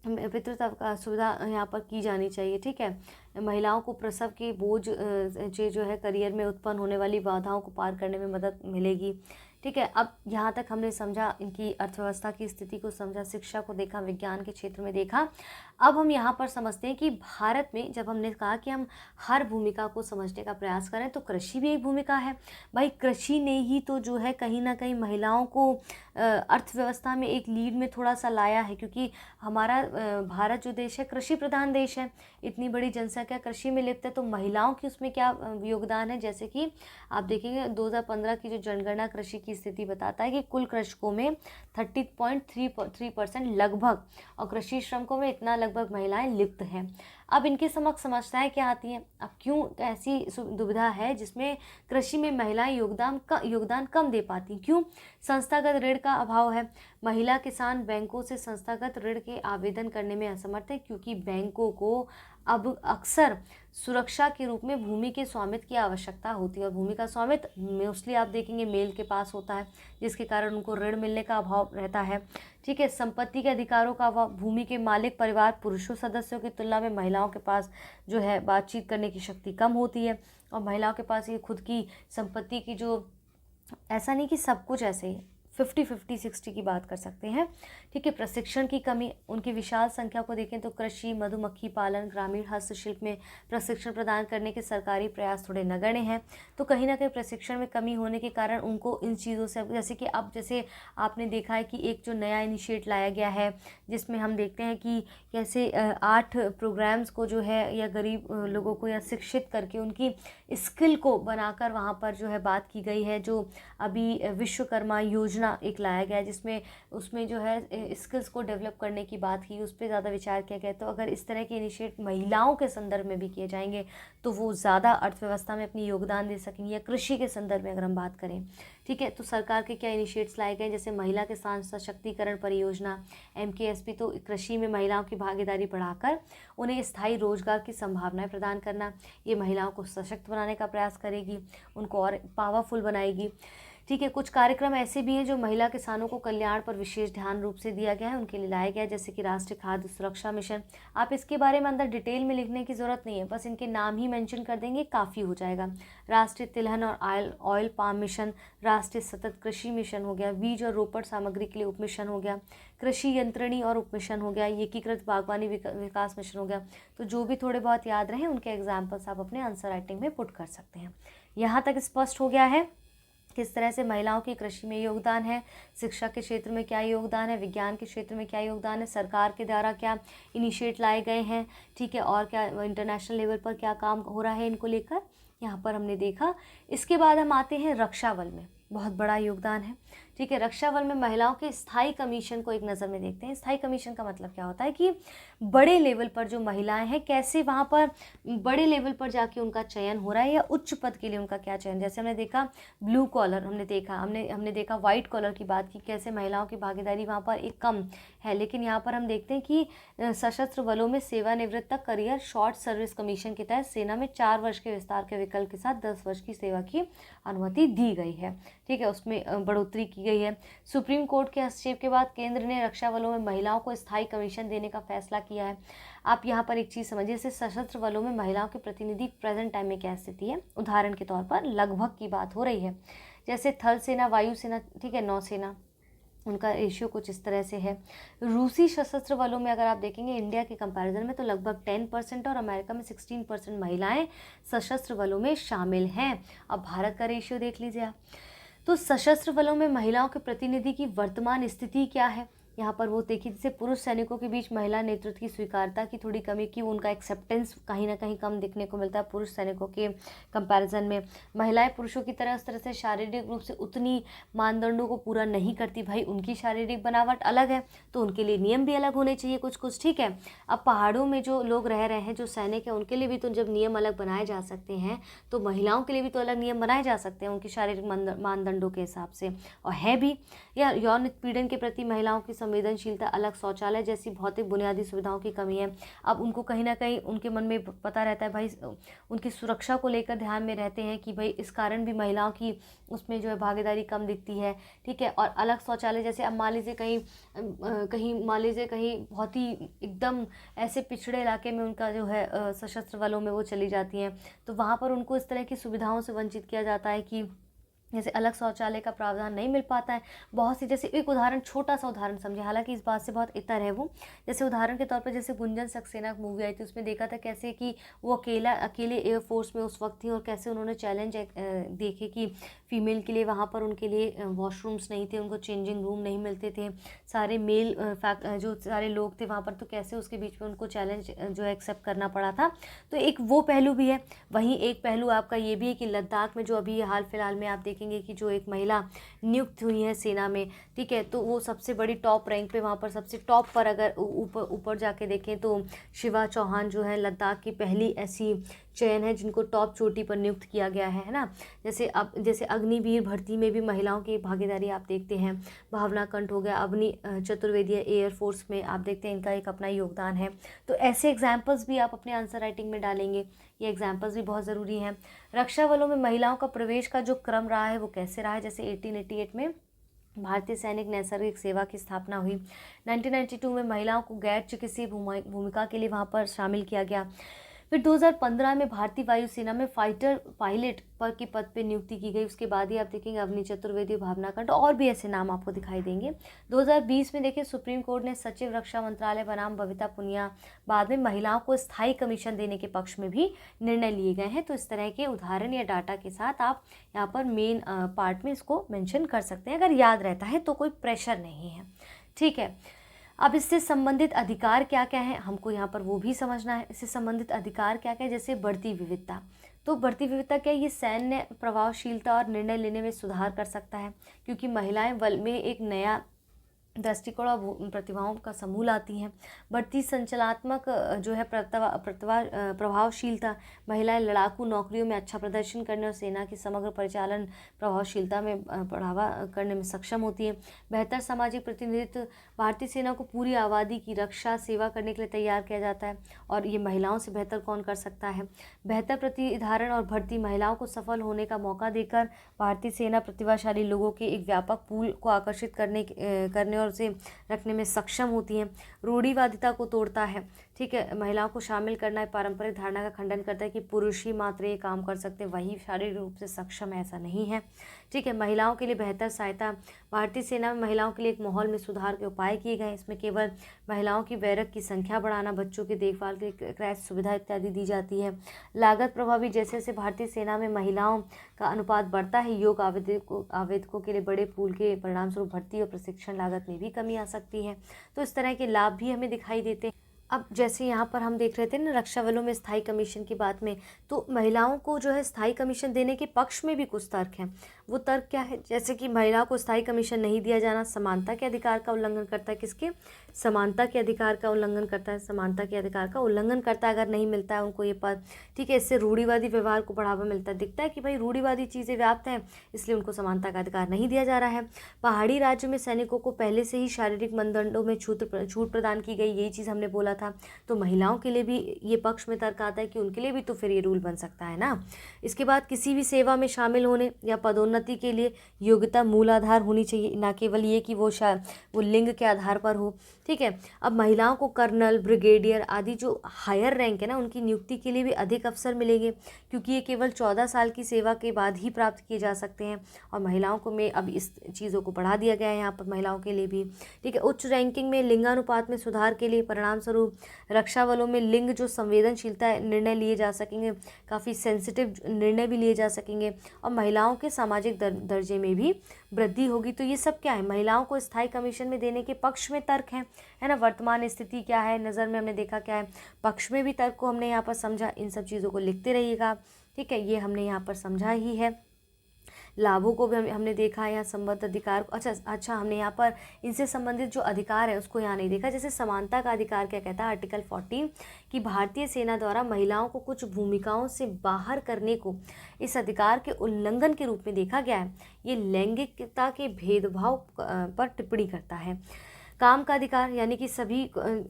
[SPEAKER 1] पितृत्व का सुविधा यहाँ पर की जानी चाहिए, ठीक है। महिलाओं को प्रसव के बोझ जो है करियर में उत्पन्न होने वाली बाधाओं को पार करने में मदद मिलेगी, ठीक है। अब यहाँ तक हमने समझा, इनकी अर्थव्यवस्था की स्थिति को समझा, शिक्षा को देखा, विज्ञान के क्षेत्र में देखा। अब हम यहाँ पर समझते हैं कि भारत में जब हमने कहा कि हम हर भूमिका को समझने का प्रयास करें तो कृषि भी एक भूमिका है। भाई कृषि ने ही तो जो है कहीं ना कहीं महिलाओं को अर्थव्यवस्था में एक लीड में थोड़ा सा लाया है, क्योंकि हमारा भारत जो देश है कृषि प्रधान देश है, इतनी बड़ी जनसंख्या कृषि में लिप्त है, तो महिलाओं की उसमें क्या योगदान है। जैसे कि आप देखेंगे 2015 की जो जनगणना कृषि की स्थिति बताता है कि कुल कृषकों में 30.3% लगभग, और कृषि श्रमिकों में इतना लगभग महिलाएं लिप्त हैं। अब इनके समक्ष समस्याएं क्या आती हैं, अब क्यों ऐसी दुविधा है जिसमें कृषि में महिलाएं योगदान कम दे पाती, क्यों? संस्थागत ऋण का अभाव है। महिला किसान बैंकों से संस्थागत ऋण के आवेदन करने में असमर्थ है, क्योंकि बैंकों को अब अक्सर सुरक्षा के रूप में भूमि के स्वामित्व की आवश्यकता होती है, और भूमि का स्वामित्व मोस्टली आप देखेंगे मेल के पास होता है, जिसके कारण उनको ऋण मिलने का अभाव रहता है, ठीक है। संपत्ति के अधिकारों का अभाव, भूमि के मालिक परिवार पुरुषों सदस्यों की तुलना में महिलाओं के पास जो है बातचीत करने की शक्ति कम होती है, और महिलाओं के पास ये खुद की संपत्ति की जो, ऐसा नहीं कि सब कुछ ऐसे ही 50-50-60 की बात कर सकते हैं, ठीक है। प्रशिक्षण की कमी, उनकी विशाल संख्या को देखें तो कृषि, मधुमक्खी पालन, ग्रामीण हस्तशिल्प में प्रशिक्षण प्रदान करने के सरकारी प्रयास थोड़े नगण्य हैं, तो कहीं ना कहीं प्रशिक्षण में कमी होने के कारण उनको इन चीज़ों से, जैसे कि अब जैसे आपने देखा है कि एक जो नया इनिशिएट लाया गया है जिसमें हम देखते हैं कि कैसे 8 प्रोग्राम्स को जो है या गरीब लोगों को या शिक्षित करके उनकी स्किल को बनाकर वहाँ पर जो है बात की गई है। जो अभी विश्वकर्मा योजना एक लाया गया है जिसमें उसमें जो है स्किल्स को डेवलप करने की बात की, उस पर ज़्यादा विचार किया गया। तो अगर इस तरह के इनिशिएट महिलाओं के संदर्भ में भी किए जाएंगे तो वो ज़्यादा अर्थव्यवस्था में अपनी योगदान दे सकेंगे, या कृषि के संदर्भ में अगर हम बात करें, ठीक है। तो सरकार के क्या इनिशिएट्स लाए गए, जैसे महिला किसान सशक्तिकरण परियोजना MKSP, तो कृषि में महिलाओं की भागीदारी बढ़ाकर उन्हें स्थायी रोजगार की संभावनाएं प्रदान करना, ये महिलाओं को सशक्त बनाने का प्रयास करेगी, उनको और पावरफुल बनाएगी, ठीक है। कुछ कार्यक्रम ऐसे भी हैं जो महिला किसानों को कल्याण पर विशेष ध्यान रूप से दिया गया है, उनके लिए लाया गया है, जैसे कि राष्ट्रीय खाद्य सुरक्षा मिशन। आप इसके बारे में अंदर डिटेल में लिखने की ज़रूरत नहीं है, बस इनके नाम ही मेंशन कर देंगे काफ़ी हो जाएगा। राष्ट्रीय तिलहन और ऑयल पाम मिशन, राष्ट्रीय सतत कृषि मिशन हो गया, बीज और रोपड़ सामग्री के लिए उप मिशन हो गया, कृषि यंत्रणी और उप मिशन हो गया, एकीकृत बागवानी विकास मिशन हो गया। तो जो भी थोड़े बहुत याद रहे उनके एग्जाम्पल्स आप अपने आंसर राइटिंग में पुट कर सकते हैं। यहाँ तक स्पष्ट हो गया है किस तरह से महिलाओं की कृषि में योगदान है, शिक्षा के क्षेत्र में क्या योगदान है, विज्ञान के क्षेत्र में क्या योगदान है, सरकार के द्वारा क्या इनिशिएट लाए गए हैं, ठीक है, और क्या इंटरनेशनल लेवल पर क्या काम हो रहा है इनको लेकर, यहाँ पर हमने देखा। इसके बाद हम आते हैं रक्षा बल में, बहुत बड़ा योगदान है, ठीक है। रक्षा बल में महिलाओं के स्थायी कमीशन को एक नज़र में देखते हैं। स्थायी कमीशन का मतलब क्या होता है कि बड़े लेवल पर जो महिलाएं हैं कैसे वहाँ पर बड़े लेवल पर जाके उनका चयन हो रहा है, या उच्च पद के लिए उनका क्या चयन। जैसे हमने देखा ब्लू कॉलर, हमने देखा वाइट कॉलर की बात की, कैसे महिलाओं की भागीदारी वहाँ पर एक कम है। लेकिन यहाँ पर हम देखते हैं कि सशस्त्र बलों में सेवानिवृत्त तक करियर शॉर्ट सर्विस कमीशन के तहत सेना में 4 वर्ष के विस्तार के विकल्प के साथ 10 वर्ष की सेवा की अनुमति दी गई है। ठीक है, उसमें बढ़ोतरी की गई है। सुप्रीम कोर्ट के हस्तक्षेप के बाद केंद्र ने रक्षा बलों में महिलाओं को स्थायी कमीशन देने का फैसला किया है। आप यहाँ पर एक चीज़ समझिए, जैसे सशस्त्र बलों में महिलाओं के प्रतिनिधि प्रेजेंट टाइम में क्या स्थिति है। उदाहरण के तौर पर लगभग की बात हो रही है, जैसे थल सेना, वायुसेना, ठीक है, नौसेना, उनका रेशियो कुछ इस तरह से है। रूसी सशस्त्र बलों में अगर आप देखेंगे इंडिया के कंपैरिजन में, तो लगभग 10% और अमेरिका में 16% महिलाएं सशस्त्र बलों में शामिल हैं। अब भारत का रेशियो देख लीजिए आप। तो सशस्त्र बलों में महिलाओं के प्रतिनिधि की वर्तमान स्थिति क्या है, यहाँ पर वो देखिए, जैसे पुरुष सैनिकों के बीच महिला नेतृत्व की स्वीकार्यता की थोड़ी कमी की, उनका एक्सेप्टेंस कहीं ना कहीं कम दिखने को मिलता है पुरुष सैनिकों के कंपैरिजन में। महिलाएं पुरुषों की तरह इस तरह से शारीरिक रूप से उतनी मानदंडों को पूरा नहीं करती। भाई उनकी शारीरिक बनावट अलग है, तो उनके लिए नियम भी अलग होने चाहिए कुछ कुछ। ठीक है, अब पहाड़ों में जो लोग रह रहे हैं, जो सैनिक है, उनके लिए भी तो जब नियम अलग बनाए जा सकते हैं, तो महिलाओं के लिए भी तो अलग नियम बनाए जा सकते हैं उनकी शारीरिक मानदंडों के हिसाब से, और है भी। या यौन उत्पीड़न के प्रति महिलाओं की संवेदनशीलता, अलग शौचालय जैसी भौतिक बुनियादी सुविधाओं की कमी है। अब उनको कहीं ना कहीं उनके मन में पता रहता है, भाई उनकी सुरक्षा को लेकर ध्यान में रहते हैं कि भाई इस कारण भी महिलाओं की उसमें जो है भागीदारी कम दिखती है। ठीक है, और अलग शौचालय जैसे अब मान लीजिए कहीं बहुत ही एकदम ऐसे पिछड़े इलाके में उनका जो है सशस्त्र बलों में वो चली जाती हैं, तो वहाँ पर उनको इस तरह की सुविधाओं से वंचित किया जाता है कि जैसे अलग शौचालय का प्रावधान नहीं मिल पाता है। बहुत सी, जैसे एक उदाहरण, छोटा सा उदाहरण समझे, हालांकि इस बात से बहुत इतर है वो। जैसे उदाहरण के तौर पर जैसे गुंजन सक्सेना मूवी आई थी, उसमें देखा था कैसे कि वो अकेले एयरफोर्स में उस वक्त थी, और कैसे उन्होंने चैलेंज देखे कि फीमेल के लिए वहाँ पर उनके लिए वॉशरूम्स नहीं थे, उनको चेंजिंग रूम नहीं मिलते थे, सारे मेल जो सारे लोग थे वहाँ पर, तो कैसे उसके बीच में उनको चैलेंज जो है एक्सेप्ट करना पड़ा था। तो एक वो पहलू भी है। वहीं एक पहलू आपका ये भी है कि लद्दाख में जो अभी हाल फिलहाल में आप देखेंगे कि जो एक महिला नियुक्त हुई है सेना में, ठीक है, तो वो सबसे बड़ी टॉप रैंक पे, वहाँ पर सबसे टॉप पर अगर ऊपर जाके देखें तो शिवा चौहान जो है लद्दाख की पहली ऐसी चयन है जिनको टॉप चोटी पर नियुक्त किया गया है ना। जैसे अग्निवीर भर्ती में भी महिलाओं की भागीदारी आप देखते हैं। भावना कंठ हो गया, अवनी चतुर्वेदी एयरफोर्स में आप देखते हैं इनका एक अपना योगदान है। तो ऐसे एग्जाम्पल्स भी आप अपने आंसर राइटिंग में डालेंगे, ये एग्जाम्पल्स भी बहुत ज़रूरी हैं। रक्षा बलों में महिलाओं का प्रवेश का जो क्रम रहा है वो कैसे रहा है, जैसे 1888 में भारतीय सैनिक नैसर्गिक सेवा की स्थापना हुई। 1992 में महिलाओं को गैर चिकित्सीय भूमिका के लिए वहाँ पर शामिल किया गया। फिर 2015 में भारतीय वायुसेना में फाइटर पायलट की पद पे नियुक्ति की गई। उसके बाद ही आप देखेंगे अवनी चतुर्वेदी, भावना कंठ, और भी ऐसे नाम आपको दिखाई देंगे। 2020 में देखिए सुप्रीम कोर्ट ने सचिव रक्षा मंत्रालय बनाम बबीता पुनिया बाद में महिलाओं को स्थायी कमीशन देने के पक्ष में भी निर्णय लिए गए हैं। तो इस तरह के उदाहरण या डाटा के साथ आप यहाँ पर मेन पार्ट में इसको मेंशन कर सकते हैं। अगर याद रहता है तो कोई प्रेशर नहीं है। ठीक है, अब इससे संबंधित अधिकार क्या क्या है हमको यहाँ पर वो भी समझना है। इससे संबंधित अधिकार क्या क्या है, जैसे बढ़ती विविधता। तो बढ़ती विविधता क्या है, ये सैन्य प्रभावशीलता और निर्णय लेने में सुधार कर सकता है, क्योंकि महिलाएं बल में एक नया दृष्टिकोण और प्रतिभाओं का समूह लाती हैं। बढ़ती संचलनात्मक जो है प्रभावशीलता, महिलाएं लड़ाकू नौकरियों में अच्छा प्रदर्शन करने और सेना की समग्र परिचालन प्रभावशीलता में बढ़ावा करने में सक्षम होती है। बेहतर सामाजिक प्रतिनिधित्व, भारतीय सेना को पूरी आबादी की रक्षा सेवा करने के लिए तैयार किया जाता है, और ये महिलाओं से बेहतर कौन कर सकता है। बेहतर प्रतिधारण और भर्ती, महिलाओं को सफल होने का मौका देकर भारतीय सेना प्रतिभाशाली लोगों के एक व्यापक पूल को आकर्षित करने और उसे रखने में सक्षम होती हैं। रूढ़िवादिता को तोड़ता है। ठीक है, महिलाओं को शामिल करना है, पारंपरिक धारणा का खंडन करता है कि पुरुष ही मात्र ये काम कर सकते, वही शारीरिक रूप से सक्षम है, ऐसा नहीं है। ठीक है, महिलाओं के लिए बेहतर सहायता, भारतीय सेना में महिलाओं के लिए एक माहौल में सुधार के उपाय किए गए। इसमें केवल महिलाओं की बैरक की संख्या बढ़ाना, बच्चों की देखभाल के क्रैश सुविधा इत्यादि दी जाती है। लागत प्रभावी, जैसे जैसे भारतीय सेना में महिलाओं का अनुपात बढ़ता है, योग आवेदकों के लिए बड़े पूल के परिणामस्वरूप भर्ती और प्रशिक्षण लागत में भी कमी आ सकती है। तो इस तरह के लाभ भी हमें दिखाई देते हैं। अब जैसे यहाँ पर हम देख रहे थे ना रक्षा बलों में स्थायी कमीशन की बात में, तो महिलाओं को जो है स्थायी कमीशन देने के पक्ष में भी कुछ तर्क हैं। वो तर्क क्या है? जैसे कि महिलाओं को स्थायी कमीशन नहीं दिया जाना समानता के अधिकार का उल्लंघन करता है। किसके? समानता के अधिकार का उल्लंघन करता है। समानता के अधिकार का उल्लंघन करता है अगर नहीं मिलता है उनको ये पद, ठीक है। इससे रूढ़िवादी व्यवहार को बढ़ावा मिलता है। दिखता है कि भाई रूढ़िवादी चीज़ें व्याप्त हैं, इसलिए उनको समानता का अधिकार नहीं दिया जा रहा है। पहाड़ी राज्य में सैनिकों को पहले से ही शारीरिक मानदंडों में छूट प्रदान की गई, यही चीज़ हमने बोला था। तो महिलाओं के लिए भी ये पक्ष में तर्क आता है कि उनके लिए भी तो फिर ये रूल बन सकता है ना। इसके बाद किसी भी सेवा में शामिल होने या पदोन्नति के लिए योग्यता मूल आधार होनी चाहिए, ना केवल ये कि वो लिंग के आधार पर हो, ठीक है। अब महिलाओं को कर्नल, ब्रिगेडियर आदि जो हायर रैंक है ना, उनकी नियुक्ति के लिए भी अधिक अवसर मिलेंगे, क्योंकि ये केवल 14 साल की सेवा के बाद ही प्राप्त किए जा सकते हैं। और महिलाओं को में अब इस चीज़ों को बढ़ा दिया गया है यहाँ पर महिलाओं के लिए भी, ठीक है। उच्च रैंकिंग में लिंगानुपात में सुधार के लिए परिणाम स्वरूप रक्षा बलों में लिंग जो संवेदनशीलता निर्णय लिए जा सकेंगे, काफ़ी सेंसिटिव निर्णय भी लिए जा सकेंगे, और महिलाओं के सामाजिक दर्जे में भी वृद्धि होगी। तो ये सब क्या है? महिलाओं को स्थायी कमीशन में देने के पक्ष में तर्क है ना। वर्तमान स्थिति क्या है, नज़र में हमने देखा क्या है, पक्ष में भी तर्क को हमने यहाँ पर समझा। इन सब चीज़ों को लिखते रहिएगा, ठीक है। ये हमने यहाँ पर समझा ही है। लाभों को भी हमने देखा है, यहाँ संबद्ध अधिकार को, अच्छा हमने यहाँ पर इनसे संबंधित जो अधिकार है उसको यहाँ नहीं देखा। जैसे समानता का अधिकार क्या कहता है, आर्टिकल 14, कि भारतीय सेना द्वारा महिलाओं को कुछ भूमिकाओं से बाहर करने को इस अधिकार के उल्लंघन के रूप में देखा गया है। ये लैंगिकता के भेदभाव पर टिप्पणी करता है। काम का अधिकार, यानी कि सभी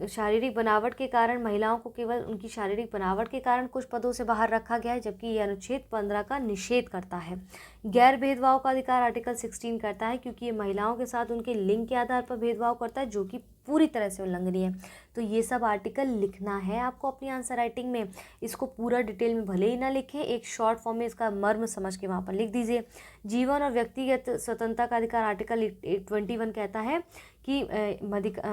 [SPEAKER 1] शारीरिक बनावट के कारण महिलाओं को केवल उनकी शारीरिक बनावट के कारण कुछ पदों से बाहर रखा गया है, जबकि यह अनुच्छेद 15 का निषेध करता है। गैर भेदभाव का अधिकार आर्टिकल 16 करता है, क्योंकि ये महिलाओं के साथ उनके लिंग के आधार पर भेदभाव करता है, जो कि पूरी तरह से उल्लंघनीय है। तो ये सब आर्टिकल लिखना है आपको अपनी आंसर राइटिंग में। इसको पूरा डिटेल में भले ही ना लिखें, एक शॉर्ट फॉर्म में इसका मर्म समझ के वहाँ पर लिख दीजिए। जीवन और व्यक्तिगत स्वतंत्रता का अधिकार आर्टिकल 21 कहता है कि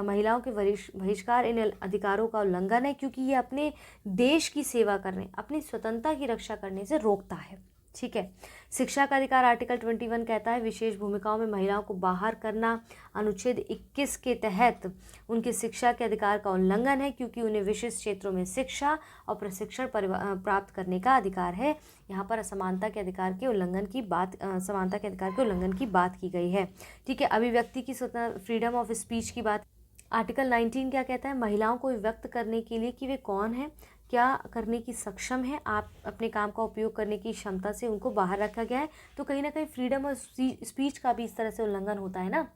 [SPEAKER 1] महिलाओं के बहिष्कार इन अधिकारों का उल्लंघन है, क्योंकि ये अपने देश की सेवा करने, अपनी स्वतंत्रता की रक्षा करने से रोकता है, ठीक है। शिक्षा का अधिकार आर्टिकल 21 कहता है विशेष भूमिकाओं में महिलाओं को बाहर करना अनुच्छेद 21 के तहत उनकी शिक्षा के अधिकार का उल्लंघन है, क्योंकि उन्हें विशिष्ट क्षेत्रों में शिक्षा और प्रशिक्षण प्राप्त करने का अधिकार है। यहाँ पर समानता के अधिकार के उल्लंघन की बात समानता के अधिकार के उल्लंघन की बात की गई है, ठीक है। अभिव्यक्ति की स्वतंत्रता, फ्रीडम ऑफ स्पीच की बात आर्टिकल 19 क्या कहता है, महिलाओं को व्यक्त करने के लिए कि वे कौन है, क्या करने की सक्षम है, आप अपने काम का उपयोग करने की क्षमता से उनको बाहर रखा गया है। तो कहीं ना कहीं फ्रीडम और स्पीच का भी इस तरह से उल्लंघन होता है ना।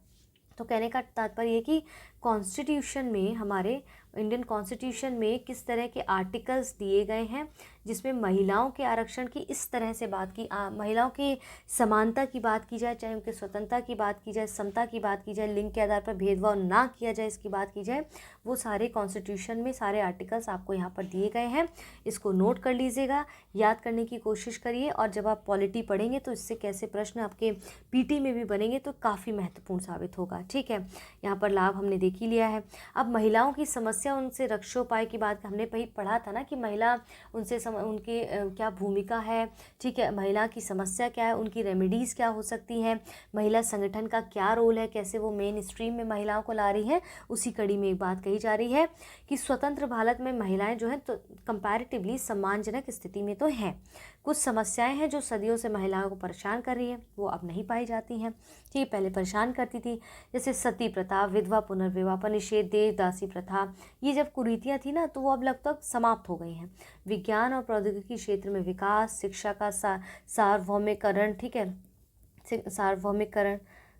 [SPEAKER 1] तो कहने का तात्पर्य ये कि कॉन्स्टिट्यूशन में, हमारे इंडियन कॉन्स्टिट्यूशन में किस तरह के आर्टिकल्स दिए गए हैं जिसमें महिलाओं के आरक्षण की इस तरह से बात की, महिलाओं की समानता की बात की जाए, चाहे उनकी स्वतंत्रता की बात की जाए, समता की बात की जाए, लिंग के आधार पर भेदभाव ना किया जाए, इसकी बात की जाए, वो सारे कॉन्स्टिट्यूशन में सारे आर्टिकल्स आपको यहाँ पर दिए गए हैं। इसको नोट कर लीजिएगा, याद करने की कोशिश करिए, और जब आप पॉलिटी पढ़ेंगे तो इससे कैसे प्रश्न आपके पीटी में भी बनेंगे तो काफ़ी महत्वपूर्ण साबित होगा, ठीक है। यहाँ पर लाभ हमने देख ही लिया है। अब महिलाओं की समस्या, उनसे रक्षोपाय की बात हमने पढ़ा था ना कि महिला उनसे उनके क्या भूमिका है, ठीक है, महिला की समस्या क्या है, उनकी रेमेडीज़ क्या हो सकती हैं, महिला संगठन का क्या रोल है, कैसे वो मेन स्ट्रीम में महिलाओं को ला रही है। उसी कड़ी में एक बात कही जा रही है कि स्वतंत्र भारत में महिलाएं जो हैं तो कंपैरेटिवली सम्मानजनक स्थिति में तो हैं। कुछ समस्याएं हैं जो सदियों से महिलाओं को परेशान कर रही है, वो अब नहीं पाई जाती हैं, ठीक, पहले परेशान करती थी, जैसे सती प्रथा, विधवा पुनर्विवाह निषेध, देवदासी प्रथा, ये जब कुरीतियाँ थी ना तो वो अब लगभग समाप्त हो गई हैं। विज्ञान और प्रौद्योगिकी क्षेत्र में विकास, शिक्षा का सार्वभौमिकरण, ठीक है,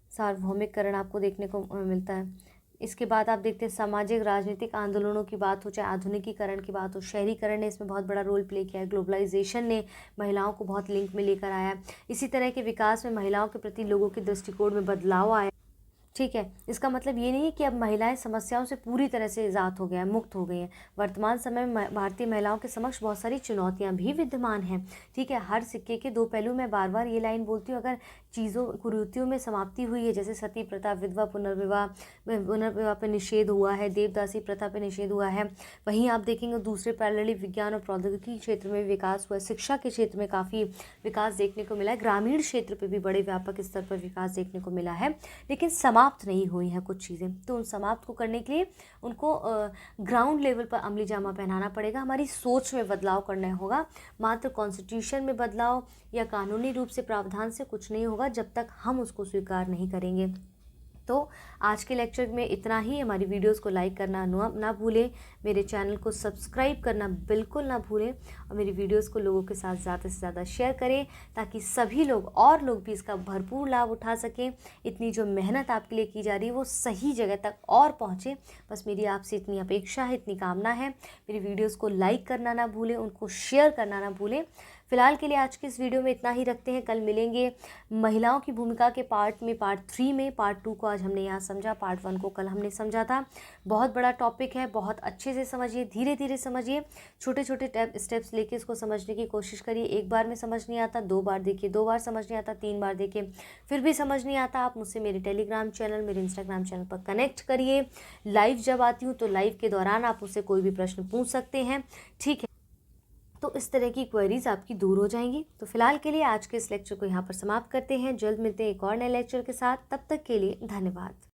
[SPEAKER 1] सार्वभौमिकरण आपको देखने को मिलता है। इसके बाद आप देखते हैं सामाजिक राजनीतिक आंदोलनों की बात हो, चाहे आधुनिकीकरण की बात हो, शहरीकरण ने इसमें बहुत बड़ा रोल प्ले किया है, ग्लोबलाइजेशन ने महिलाओं को बहुत लिंक में लेकर आया है। इसी तरह के विकास में महिलाओं के प्रति लोगों के दृष्टिकोण में बदलाव आया, ठीक है। इसका मतलब ये नहीं है कि अब महिलाएं समस्याओं से पूरी तरह से आज़ाद हो गया है, मुक्त हो गई हैं। वर्तमान समय में भारतीय महिलाओं के समक्ष बहुत सारी चुनौतियां भी विद्यमान हैं, ठीक है। हर सिक्के के दो पहलू, मैं बार बार ये लाइन बोलती हूँ, अगर चीज़ों कुरीतियों में समाप्ति हुई है, जैसे सती प्रथा, विधवा पुनर्विवाह पे निषेध हुआ है, देवदासी प्रथा पे निषेध हुआ है। वहीं आप देखेंगे दूसरे पैरेलली विज्ञान और प्रौद्योगिकी क्षेत्र में विकास हुआ है, शिक्षा के क्षेत्र में काफ़ी विकास देखने को मिला है, ग्रामीण क्षेत्र पे भी बड़े व्यापक स्तर पर विकास देखने को मिला है, लेकिन समाप्त नहीं हुई हैं कुछ चीज़ें। तो उन समाप्त को करने के लिए उनको ग्राउंड लेवल पर अमली जामा पहनाना पड़ेगा, हमारी सोच में बदलाव करना होगा। मात्र कॉन्स्टिट्यूशन में बदलाव या कानूनी रूप से प्रावधान से कुछ नहीं होगा जब तक हम उसको स्वीकार नहीं करेंगे। तो आज के लेक्चर में इतना ही। हमारी वीडियोस को लाइक करना ना भूलें, मेरे चैनल को सब्सक्राइब करना बिल्कुल ना भूलें और मेरी वीडियोस को लोगों के साथ ज़्यादा से ज़्यादा शेयर करें ताकि सभी लोग और लोग भी इसका भरपूर लाभ उठा सकें। इतनी जो मेहनत आपके लिए की जा रही है वो सही जगह तक और पहुँचे, बस मेरी आपसे इतनी अपेक्षा है, इतनी कामना है। मेरी वीडियोज़ को लाइक करना ना भूलें, उनको शेयर करना ना भूलें। फ़िलहाल के लिए आज की इस वीडियो में इतना ही रखते हैं। कल मिलेंगे महिलाओं की भूमिका के पार्ट 3 में। पार्ट 2 को आज हमने यहाँ समझा, पार्ट 1 को कल हमने समझा था। बहुत बड़ा टॉपिक है, बहुत अच्छे से समझिए, धीरे धीरे समझिए, छोटे छोटे स्टेप्स लेके इसको समझने की कोशिश करिए। एक बार में समझ नहीं आता, 2 बार देखिए, 2 बार समझ नहीं आता, 3 बार देखिए, फिर भी समझ नहीं आता, आप मुझसे मेरे टेलीग्राम चैनल, मेरे इंस्टाग्राम चैनल पर कनेक्ट करिए। लाइव जब आती हूँ तो लाइव के दौरान आप मुझसे कोई भी प्रश्न पूछ सकते हैं, ठीक है? तो इस तरह की क्वेरीज आपकी दूर हो जाएंगी। तो फिलहाल के लिए आज के इस लेक्चर को यहाँ पर समाप्त करते हैं। जल्द मिलते हैं एक और नए लेक्चर के साथ। तब तक के लिए धन्यवाद।